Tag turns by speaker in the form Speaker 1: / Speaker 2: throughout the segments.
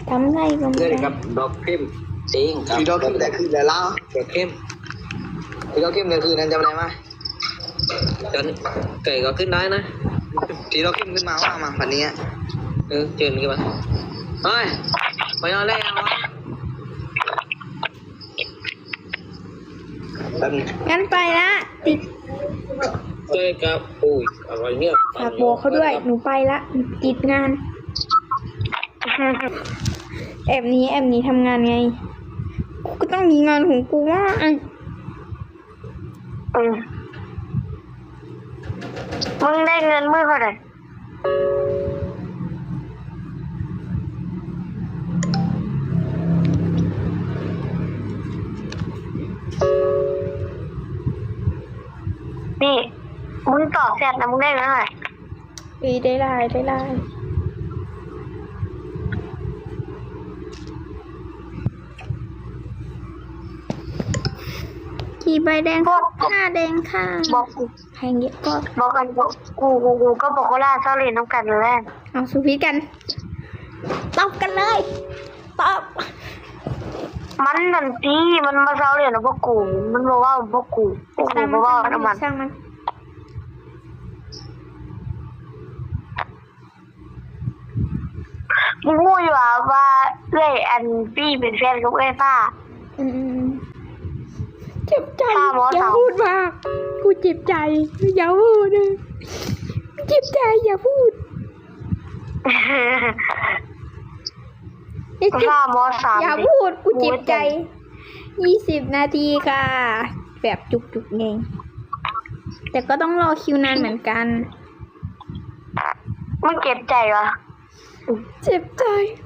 Speaker 1: ทำไรก็ไม่
Speaker 2: เกิด
Speaker 1: ได้
Speaker 2: กับดอกเข้มจริงครับ
Speaker 3: พี่ดอกเข้มแต่คือแล้ว
Speaker 2: ดอกเข้ม
Speaker 3: พี่ดอกเข้มเนี่ยคือนั่นจำได้ไหม
Speaker 2: จนไก่ก็ขึ้นได้นะ
Speaker 3: พี่ดอกเข้มขึ้นมาว่ามาวันนี้
Speaker 2: เจินกันมาเฮ้ยไปนอนแล้ววะ
Speaker 3: แป๊บนึง
Speaker 1: งั้นไปละติด
Speaker 2: เจอกับอุ้ยอะไรเนี่ย
Speaker 1: ฝากบอกเขาด้วยหนูไปละหนูติดงานแอบนี้ทำงานไงกูก็ต้องมีงานของกูว่า
Speaker 4: มึงได้เงินมื้อเท่าไหร่นี่มึงตอบแชทนะมึงได้เงินเท่าไหร่
Speaker 1: ได้ไลน์กี่ใบแดงห้าแดงค่ะ
Speaker 4: บอกกู
Speaker 1: แพงเยอะก็
Speaker 4: บอกกันกูก็บอกว่าล่าเศร้าเรียนน้ำกันเลย
Speaker 1: เอาสุพิษกันตอบกันเลยตอบ
Speaker 4: มันนั่นสิมันมาเศร้าเรียนนะพวกกูมันบอกว่าพวกกูบอกว่าน้ำมัน
Speaker 1: ช่างมัน
Speaker 4: มึงรู้อยู่ว่าเอ้ยอันพี่เป็นแฟนกับเอ้ยป้า
Speaker 1: อืมเจ็บใจ
Speaker 4: ป้าหมอ
Speaker 1: อย่า
Speaker 4: สาว
Speaker 1: พูดมากกูเจ็บใจอย่าพูดเลยเจ็บใจอย่าพูด
Speaker 4: ป้าหมอสาม
Speaker 1: อย่าพูดกูเจ็บใจ20 นาทีค่ะ แบบจุกๆเองแต่ก็ต้องรอคิวนานเหมือนกัน
Speaker 4: มึงเก็บใจวะ
Speaker 1: เจ็บใจ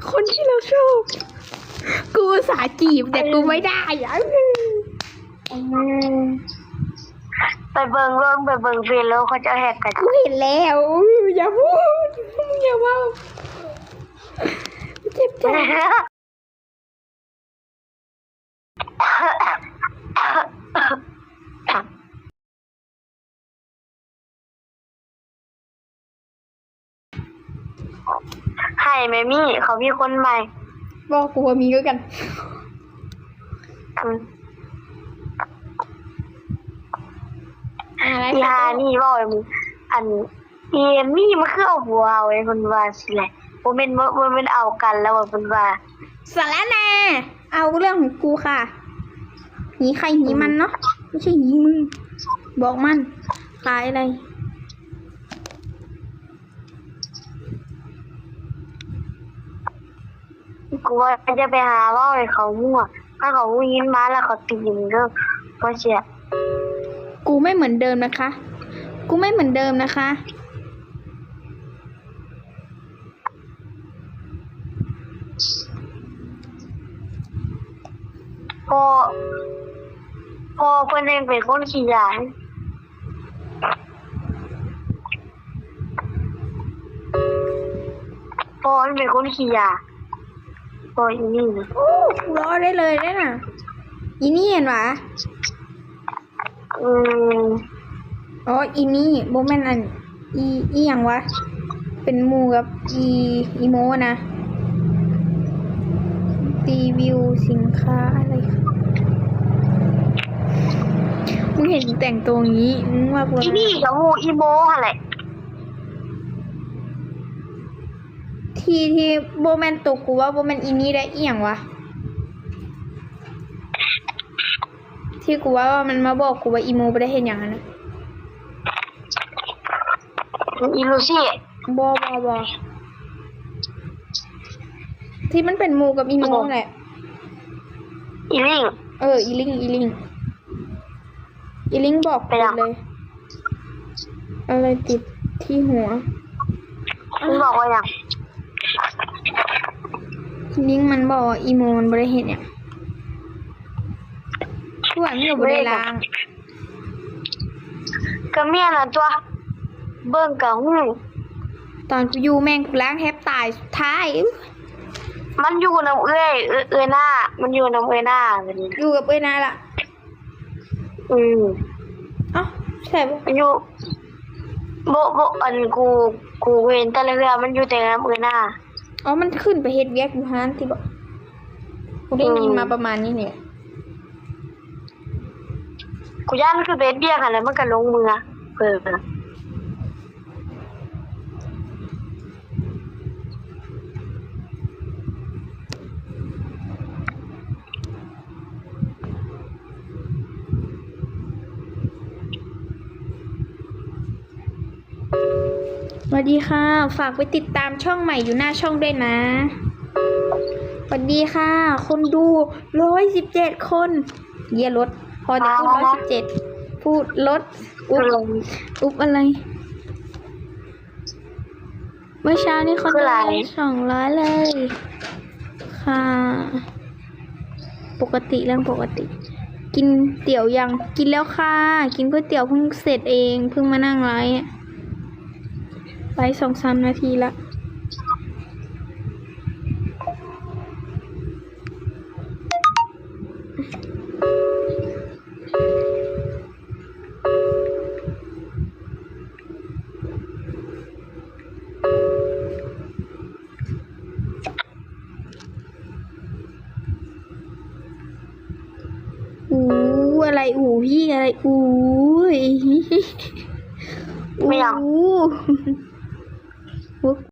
Speaker 1: คนที่เราชอบกูอุตสาห์จีบแต่กูไม่ได้อ่ะ
Speaker 4: ไปเบิ่งรถไปเบิ่งเฟซแล้วเขาจะแหกกัน
Speaker 1: กูเห็นแล้วอย่าพูดอย่าว่าเจ็บใจ
Speaker 4: ให้แม่มี่เขามีคนใหม่
Speaker 1: บอกกูว่ามีก็กัน อะไร
Speaker 4: อีฮานี่บอกเลยมึงอันเอมี่มันคือเอาหัวเอาไว้คนว่าสิแหละบ่แม่นเอากันแล้วว่าเพิ่นว่า
Speaker 1: สารแน่เอาเรื่องของกูค่ะหีใครหีมันเนาะไม่ใช่หีมึงบอกมันขายอะไร
Speaker 4: กูว่าจะไปหาว่าให้เขามั่วถ้าเขายินมาแล้วเขาตีมึงเด้อเพราะเสีย
Speaker 1: กูไม่เหมือนเดิมนะคะ กูไม่เหมือนเดิมนะคะ
Speaker 4: พอเพิ่นเองเป็นคนขี้ยาพอมันเป็นคนขี้ยาพออีนี่นะ
Speaker 1: โอ้รอได้เลยได้น่ะอีนี่เห็นหวะ
Speaker 4: อืม
Speaker 1: อ๋ออีนี่โบแมนอันอีอย่างวะเป็นหมูกับอีโมนะรีวิวสินค้าอะไรมึงเห็นแต่งตัวอย่างนี้มึงว่ากู
Speaker 4: อีนี่กับมูอีโมหั่นแหละ
Speaker 1: ที่โบแมนตัวกูว่าโบแมนอีนี่ได้อีอย่างวะที่กูว่ามันมาบอกกูว่าอีโมไม่ได้เห็นอย่างนั้นนะ
Speaker 4: อีลูซี่
Speaker 1: บที่มันเป็นหมูกับอีโมแหละ
Speaker 4: อีลิง
Speaker 1: อีลิงบอกกูเลย อะไรติดที่หัว
Speaker 4: มึงบอกว่าอย่าง
Speaker 1: อีลิงมันบอกว่าอีโมมันไม่ได้เห็นเนี่ยช่วยไม่อยู่บนล้าง
Speaker 4: ก็เมียน่ะตัวเบิ่งกับหู
Speaker 1: ตอนกูอยู่แม่งกูล้างแทบตายสุดท้าย
Speaker 4: มันอยู่น้ำเอ้ยหน้ามันอยู่น้ำเอ้ยหน้าแบบนี้
Speaker 1: อยู่กับเอ้ยนาละ เอ้าใช่ปะ
Speaker 4: มันอยู่โบอันกูเห็นแต่ละเรือมันอยู่แต่น้ำเอ้ยหน้า
Speaker 1: อ๋อมันขึ้นไปเฮ็ดเวียกอยู่ฮานที่บอกกูได้ยินมาประมาณนี้เนี่ย
Speaker 4: กูย่านมันคือเบสเบี้ยกันแล้วมันก็ลงมือเปิด
Speaker 1: สวัสดีค่ะ ฝากไปติดตามช่องใหม่อยู่หน้าช่องด้วยนะสวัสดีค่ะ คนดู117 คนเยียรถพอจะพูด117พูดรถอุ๊บอุ๊บอะไรเมื่อเช้านี้คนดู200เลยค่ะ ปกติเรื่องปกติ กินเตี๋ยวยังกินแล้วค่ะ กินก๋วยเตี๋ยวเพิ่งเสร็จเองเพิ่งมานั่งไลฟ์2-3 นาทีละอะไรพี่อะไรย
Speaker 4: ไม่เอา
Speaker 1: อู้